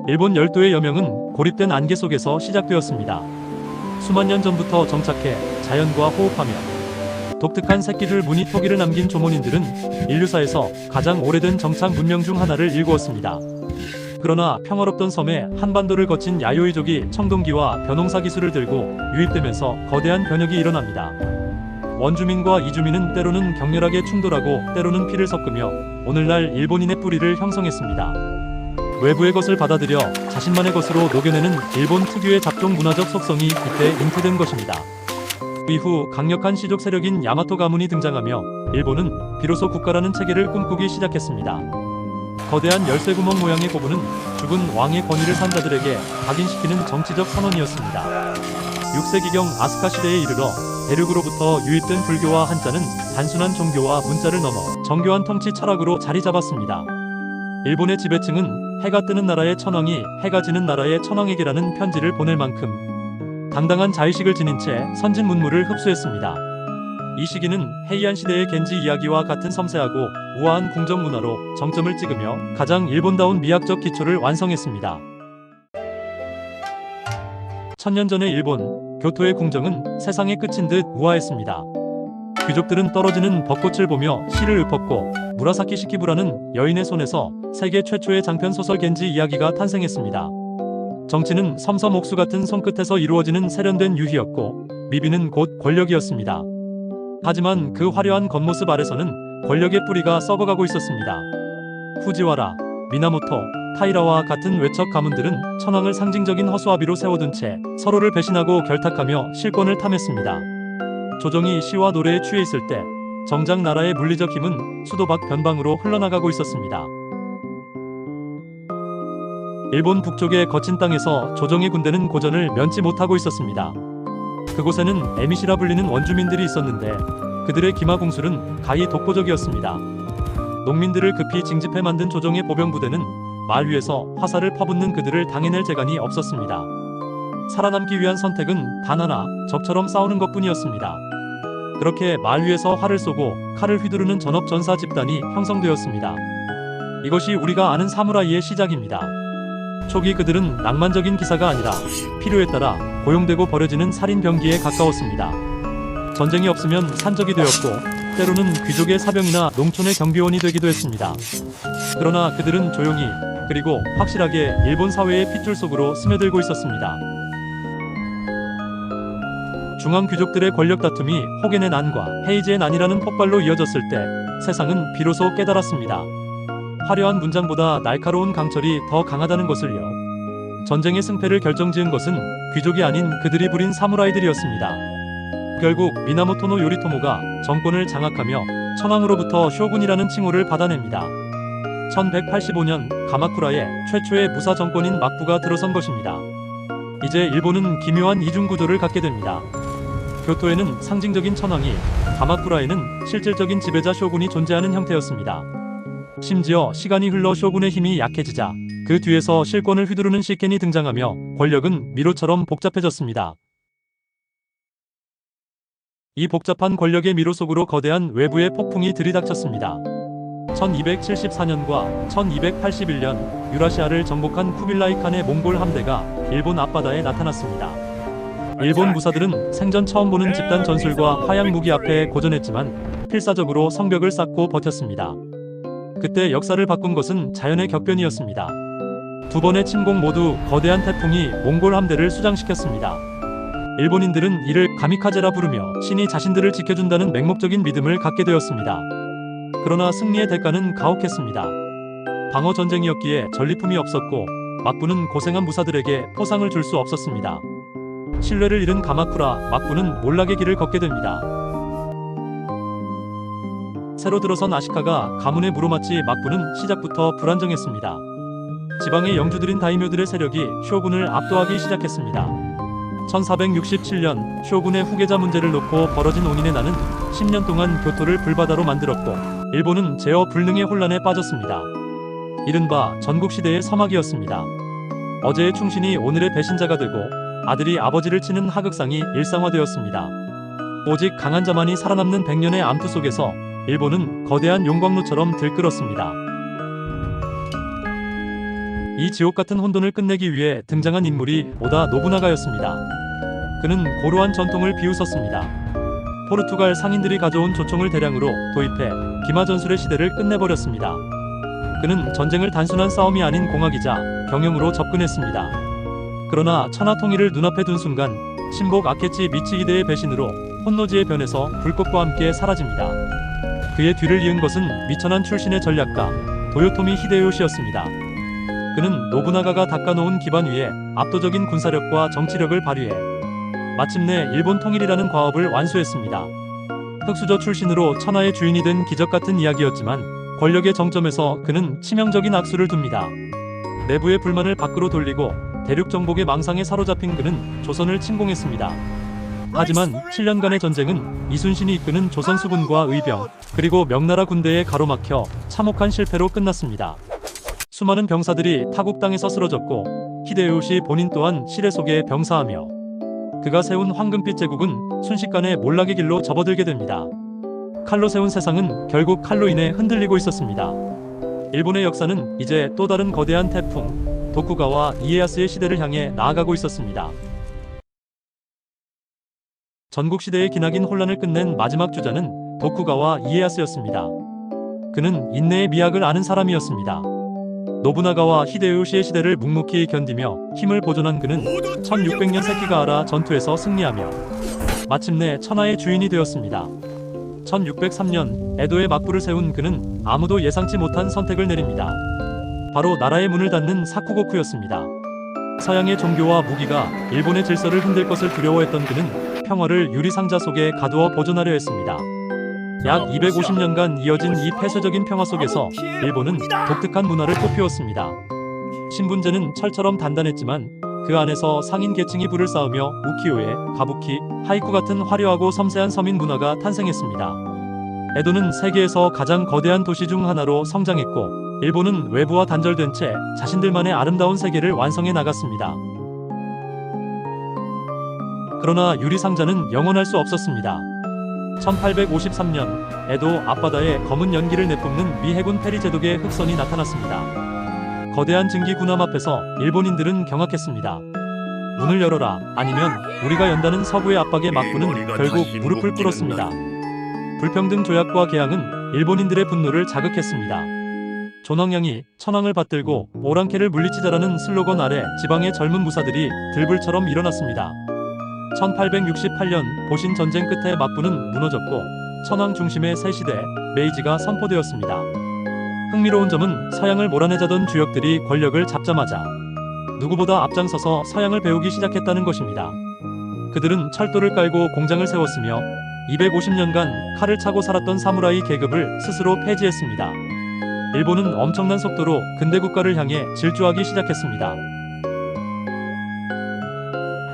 일본 열도의 여명은 고립된 안개 속에서 시작되었습니다. 수만 년 전부터 정착해 자연과 호흡하며 독특한 새끼줄 무늬 토기를 남긴 조몬인들은 인류사에서 가장 오래된 정착 문명 중 하나를 일구었습니다. 그러나 평화롭던 섬에 한반도를 거친 야요이족이 청동기와 벼농사 기술을 들고 유입되면서 거대한 변혁이 일어납니다. 원주민과 이주민은 때로는 격렬하게 충돌하고 때로는 피를 섞으며 오늘날 일본인의 뿌리를 형성했습니다. 외부의 것을 받아들여 자신만의 것으로 녹여내는 일본 특유의 잡종 문화적 속성이 이때 잉태된 것입니다. 이후 강력한 시족 세력인 야마토 가문이 등장하며 일본은 비로소 국가라는 체계를 꿈꾸기 시작했습니다. 거대한 열쇠구멍 모양의 고부는 죽은 왕의 권위를 산 자들에게 각인시키는 정치적 선언이었습니다. 6세기경 아스카 시대에 이르러 대륙으로부터 유입된 불교와 한자는 단순한 종교와 문자를 넘어 정교한 통치 철학으로 자리 잡았습니다. 일본의 지배층은 해가 뜨는 나라의 천황이 해가 지는 나라의 천황에게라는 편지를 보낼 만큼 당당한 자의식을 지닌 채 선진 문물을 흡수했습니다. 이 시기는 헤이안 시대의 겐지 이야기와 같은 섬세하고 우아한 궁정 문화로 정점을 찍으며 가장 일본다운 미학적 기초를 완성했습니다. 천년 전의 일본, 교토의 궁정은 세상의 끝인 듯 우아했습니다. 귀족들은 떨어지는 벚꽃을 보며 시를 읊었고 무라사키 시키부라는 여인의 손에서 세계 최초의 장편 소설 겐지 이야기가 탄생했습니다. 정치는 섬섬 옥수 같은 손끝에서 이루어지는 세련된 유희였고 미비는 곧 권력이었습니다. 하지만 그 화려한 겉모습 아래서는 권력의 뿌리가 썩어가고 있었습니다. 후지와라, 미나모토, 타이라와 같은 외척 가문들은 천황을 상징적인 허수아비로 세워둔 채 서로를 배신하고 결탁하며 실권을 탐했습니다. 조정이 시와 노래에 취해 있을 때 정작 나라의 물리적 힘은 수도 밖 변방으로 흘러나가고 있었습니다. 일본 북쪽의 거친 땅에서 조정의 군대는 고전을 면치 못하고 있었습니다. 그곳에는 에미시라 불리는 원주민들이 있었는데 그들의 기마공술은 가히 독보적이었습니다. 농민들을 급히 징집해 만든 조정의 보병부대는 말 위에서 화살을 퍼붓는 그들을 당해낼 재간이 없었습니다. 살아남기 위한 선택은 단 하나, 적처럼 싸우는 것뿐이었습니다. 그렇게 말 위에서 활을 쏘고 칼을 휘두르는 전업전사 집단이 형성되었습니다. 이것이 우리가 아는 사무라이의 시작입니다. 초기 그들은 낭만적인 기사가 아니라 필요에 따라 고용되고 버려지는 살인 병기에 가까웠습니다. 전쟁이 없으면 산적이 되었고 때로는 귀족의 사병이나 농촌의 경비원이 되기도 했습니다. 그러나 그들은 조용히 그리고 확실하게 일본 사회의 핏줄 속으로 스며들고 있었습니다. 중앙 귀족들의 권력 다툼이 호겐의 난과 헤이지의 난이라는 폭발로 이어졌을 때 세상은 비로소 깨달았습니다. 화려한 문장보다 날카로운 강철이 더 강하다는 것을요. 전쟁의 승패를 결정지은 것은 귀족이 아닌 그들이 부린 사무라이들이었습니다. 결국 미나모토노 요리토모가 정권을 장악하며 천황으로부터 쇼군이라는 칭호를 받아냅니다. 1185년 가마쿠라에 최초의 무사 정권인 막부가 들어선 것입니다. 이제 일본은 기묘한 이중구조를 갖게 됩니다. 교토에는 상징적인 천황이, 가마쿠라에는 실질적인 지배자 쇼군이 존재하는 형태였습니다. 심지어 시간이 흘러 쇼군의 힘이 약해지자 그 뒤에서 실권을 휘두르는 시켄이 등장하며 권력은 미로처럼 복잡해졌습니다. 이 복잡한 권력의 미로 속으로 거대한 외부의 폭풍이 들이닥쳤습니다. 1274년과 1281년 유라시아를 정복한 쿠빌라이 칸의 몽골 함대가 일본 앞바다에 나타났습니다. 일본 무사들은 생전 처음 보는 집단 전술과 화약 무기 앞에 고전했지만 필사적으로 성벽을 쌓고 버텼습니다. 그때 역사를 바꾼 것은 자연의 격변이었습니다. 두 번의 침공 모두 거대한 태풍이 몽골 함대를 수장시켰습니다. 일본인들은 이를 가미카제라 부르며 신이 자신들을 지켜준다는 맹목적인 믿음을 갖게 되었습니다. 그러나 승리의 대가는 가혹했습니다. 방어 전쟁이었기에 전리품이 없었고 막부는 고생한 무사들에게 포상을 줄 수 없었습니다. 신뢰를 잃은 가마쿠라, 막부는 몰락의 길을 걷게 됩니다. 새로 들어선 아시카가 가문의 무로마치 막부는 시작부터 불안정했습니다. 지방의 영주들인 다이묘들의 세력이 쇼군을 압도하기 시작했습니다. 1467년 쇼군의 후계자 문제를 놓고 벌어진 온인의 난은 10년 동안 교토를 불바다로 만들었고 일본은 제어 불능의 혼란에 빠졌습니다. 이른바 전국시대의 서막이었습니다. 어제의 충신이 오늘의 배신자가 되고 아들이 아버지를 치는 하극상이 일상화되었습니다. 오직 강한 자만이 살아남는 100년의 암투 속에서 일본은 거대한 용광로처럼 들끓었습니다. 이 지옥 같은 혼돈을 끝내기 위해 등장한 인물이 오다 노부나가였습니다. 그는 고루한 전통을 비웃었습니다. 포르투갈 상인들이 가져온 조총을 대량으로 도입해 기마전술의 시대를 끝내버렸습니다. 그는 전쟁을 단순한 싸움이 아닌 공학이자 경영으로 접근했습니다. 그러나 천하통일을 눈앞에 둔 순간 신복 아케치 미치히데의 배신으로 혼노지의 변에서 불꽃과 함께 사라집니다. 그의 뒤를 이은 것은 미천한 출신의 전략가 도요토미 히데요시였습니다. 그는 노부나가가 닦아놓은 기반 위에 압도적인 군사력과 정치력을 발휘해 마침내 일본 통일이라는 과업을 완수했습니다. 흑수저 출신으로 천하의 주인이 된 기적같은 이야기였지만 권력의 정점에서 그는 치명적인 악수를 둡니다. 내부의 불만을 밖으로 돌리고 대륙 정복의 망상에 사로잡힌 그는 조선을 침공했습니다. 하지만 7년간의 전쟁은 이순신이 이끄는 조선 수군과 의병 그리고 명나라 군대에 가로막혀 참혹한 실패로 끝났습니다. 수많은 병사들이 타국당에서 쓰러졌고 히데요시 본인 또한 시래 속에 병사하며 그가 세운 황금빛 제국은 순식간에 몰락의 길로 접어들게 됩니다. 칼로 세운 세상은 결국 칼로 인해 흔들리고 있었습니다. 일본의 역사는 이제 또 다른 거대한 태풍 도쿠가와 이에야스의 시대를 향해 나아가고 있었습니다. 전국시대의 기나긴 혼란을 끝낸 마지막 주자는 도쿠가와 이에야스였습니다. 그는 인내의 미학을 아는 사람이었습니다. 노부나가와 히데요시의 시대를 묵묵히 견디며 힘을 보존한 그는 1600년 세키가하라 전투에서 승리하며 마침내 천하의 주인이 되었습니다. 1603년 에도에 막부를 세운 그는 아무도 예상치 못한 선택을 내립니다. 바로 나라의 문을 닫는 사쿠고쿠였습니다. 서양의 종교와 무기가 일본의 질서를 흔들 것을 두려워했던 그는 평화를 유리상자 속에 가두어 보존하려 했습니다. 약 250년간 이어진 이 폐쇄적인 평화 속에서 일본은 독특한 문화를 꽃피웠습니다. 신분제는 철처럼 단단했지만 그 안에서 상인 계층이 불을 쌓으며 우키요에, 가부키, 하이쿠 같은 화려하고 섬세한 서민 문화가 탄생했습니다. 에도는 세계에서 가장 거대한 도시 중 하나로 성장했고 일본은 외부와 단절된 채 자신들만의 아름다운 세계를 완성해 나갔습니다. 그러나 유리상자는 영원할 수 없었습니다. 1853년 에도 앞바다에 검은 연기를 내뿜는 미 해군 페리 제독의 흑선이 나타났습니다. 거대한 증기 군함 앞에서 일본인들은 경악했습니다. 문을 열어라, 아니면 우리가 연다는 서구의 압박에 막부는 결국 무릎을 꿇었습니다. 불평등 조약과 개항은 일본인들의 분노를 자극했습니다. 존왕양이 천황을 받들고 오랑캐를 물리치자라는 슬로건 아래 지방의 젊은 무사들이 들불처럼 일어났습니다. 1868년 보신 전쟁 끝에 막부는 무너졌고 천황 중심의 새 시대 메이지가 선포되었습니다. 흥미로운 점은 서양을 몰아내자던 주역들이 권력을 잡자마자 누구보다 앞장서서 서양을 배우기 시작했다는 것입니다. 그들은 철도를 깔고 공장을 세웠으며 250년간 칼을 차고 살았던 사무라이 계급을 스스로 폐지했습니다. 일본은 엄청난 속도로 근대 국가를 향해 질주하기 시작했습니다.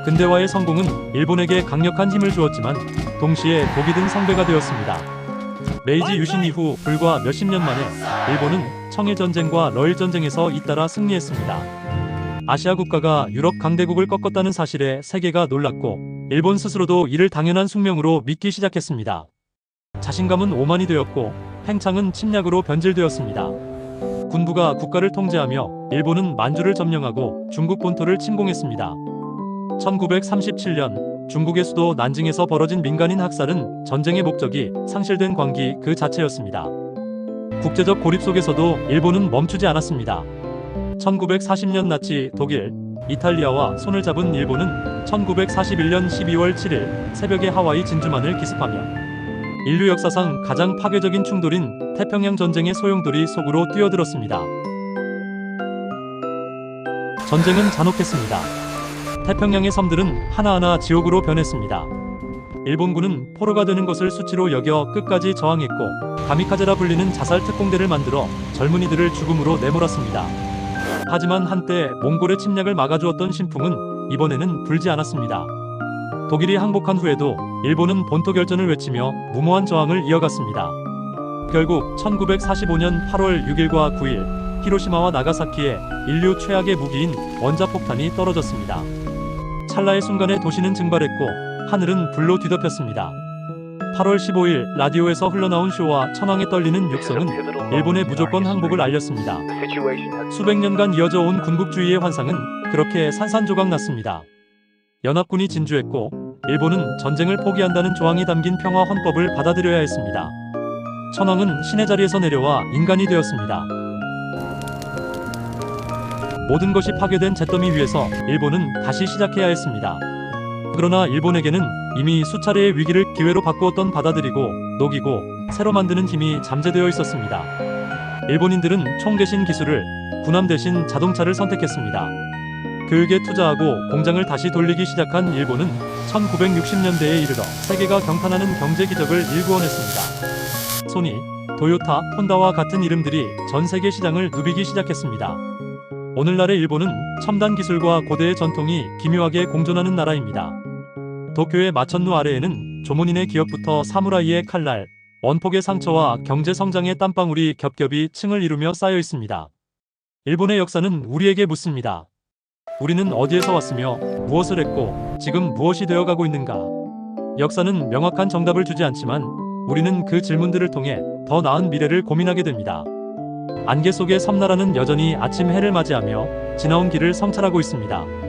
근대화의 성공은 일본에게 강력한 힘을 주었지만 동시에 독이 든 성배가 되었습니다. 메이지 유신 이후 불과 몇십 년 만에 일본은 청일전쟁과 러일전쟁에서 잇따라 승리했습니다. 아시아 국가가 유럽 강대국을 꺾었다는 사실에 세계가 놀랐고 일본 스스로도 이를 당연한 숙명으로 믿기 시작했습니다. 자신감은 오만이 되었고 팽창은 침략으로 변질되었습니다. 군부가 국가를 통제하며 일본은 만주를 점령하고 중국 본토를 침공했습니다. 1937년 중국의 수도 난징에서 벌어진 민간인 학살은 전쟁의 목적이 상실된 광기 그 자체였습니다. 국제적 고립 속에서도 일본은 멈추지 않았습니다. 1940년 나치 독일, 이탈리아와 손을 잡은 일본은 1941년 12월 7일 새벽에 하와이 진주만을 기습하며 인류 역사상 가장 파괴적인 충돌인 태평양 전쟁의 소용돌이 속으로 뛰어들었습니다. 전쟁은 잔혹했습니다. 태평양의 섬들은 하나하나 지옥으로 변했습니다. 일본군은 포로가 되는 것을 수치로 여겨 끝까지 저항했고 가미카제라 불리는 자살 특공대를 만들어 젊은이들을 죽음으로 내몰았습니다. 하지만 한때 몽골의 침략을 막아주었던 신풍은 이번에는 불지 않았습니다. 독일이 항복한 후에도 일본은 본토 결전을 외치며 무모한 저항을 이어갔습니다. 결국 1945년 8월 6일과 9일 히로시마와 나가사키에 인류 최악의 무기인 원자폭탄이 떨어졌습니다. 찰나의 순간에 도시는 증발했고 하늘은 불로 뒤덮였습니다. 8월 15일 라디오에서 흘러나온 쇼와 천황에 떨리는 육성은 일본의 무조건 항복을 알렸습니다. 수백 년간 이어져 온 군국주의의 환상은 그렇게 산산조각 났습니다. 연합군이 진주했고 일본은 전쟁을 포기한다는 조항이 담긴 평화 헌법을 받아들여야 했습니다. 천황은 신의 자리에서 내려와 인간이 되었습니다. 모든 것이 파괴된 잿더미 위에서 일본은 다시 시작해야 했습니다. 그러나 일본에게는 이미 수차례의 위기를 기회로 바꾸었던 받아들이고 녹이고 새로 만드는 힘이 잠재되어 있었습니다. 일본인들은 총 대신 기술을, 군함 대신 자동차를 선택했습니다. 교육에 투자하고 공장을 다시 돌리기 시작한 일본은 1960년대에 이르러 세계가 경탄하는 경제 기적을 일구어냈습니다. 소니, 도요타, 혼다와 같은 이름들이 전 세계 시장을 누비기 시작했습니다. 오늘날의 일본은 첨단 기술과 고대의 전통이 기묘하게 공존하는 나라입니다. 도쿄의 마천루 아래에는 조문인의 기업부터 사무라이의 칼날, 원폭의 상처와 경제 성장의 땀방울이 겹겹이 층을 이루며 쌓여 있습니다. 일본의 역사는 우리에게 묻습니다. 우리는 어디에서 왔으며 무엇을 했고 지금 무엇이 되어가고 있는가? 역사는 명확한 정답을 주지 않지만 우리는 그 질문들을 통해 더 나은 미래를 고민하게 됩니다. 안개 속의 섬나라는 여전히 아침 해를 맞이하며 지나온 길을 성찰하고 있습니다.